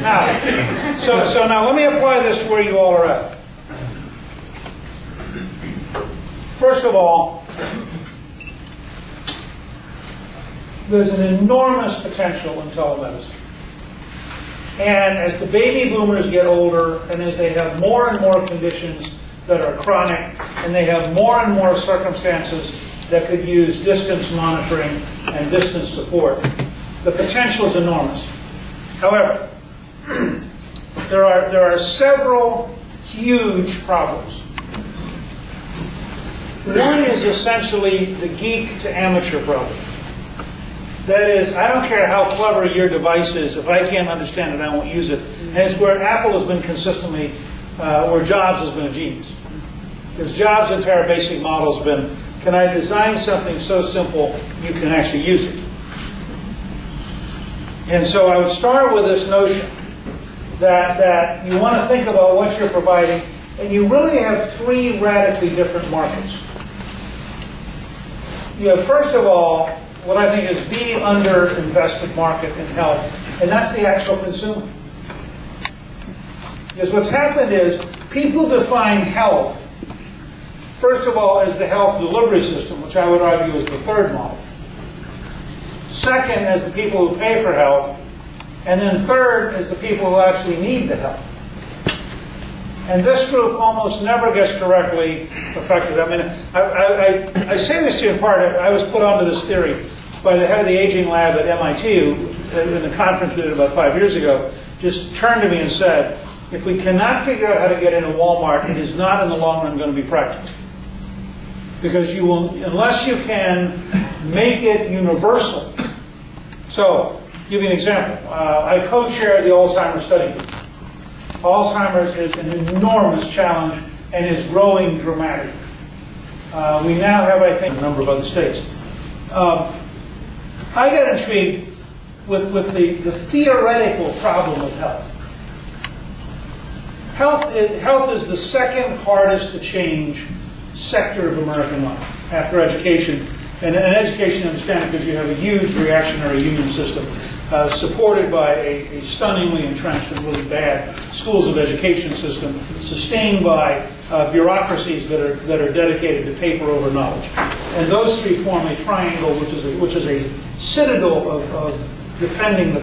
Now, so now let me apply this to where you all are at. First of all, there's an enormous potential in telemedicine. And as the baby boomers get older, and as they have more and more conditions that are chronic, and they have more and more circumstances that could use distance monitoring and distance support, the potential is enormous. However, there are several huge problems. One is essentially the geek to amateur problem. That is, I don't care how clever your device is, if I can't understand it, I won't use it. And it's where Apple has been consistently, where Jobs has been a genius. Because Jobs' entire basic model has been, can I design something so simple you can actually use it? And so I would start with this notion that you want to think about what you're providing, and you really have three radically different markets. You have, first of all, what I think is the under-invested market in health, and that's the actual consumer. Because what's happened is people define health, first of all, as the health delivery system, which I would argue is the third model. Second, as the people who pay for health. And then third, as the people who actually need the help. And this group almost never gets correctly affected. I mean, I say this to you in part. I was put onto this theory by the head of the aging lab at MIT, who, in the conference we did about 5 years ago, just turned to me and said, if we cannot figure out how to get into Walmart, it is not in the long run going to be practical. Because you will, unless you can make it universal. So, give you an example. I co-chair the Alzheimer's study group. Alzheimer's is an enormous challenge and is growing dramatically. We now have, I think, a number of other states. I got intrigued with the theoretical problem of health. Health is the second hardest to change sector of American life after education. And education, understand, because you have a huge reactionary union system supported by a stunningly entrenched and really bad schools of education system, sustained by bureaucracies that are dedicated to paper over knowledge. And those three form a triangle, which is a citadel of defending the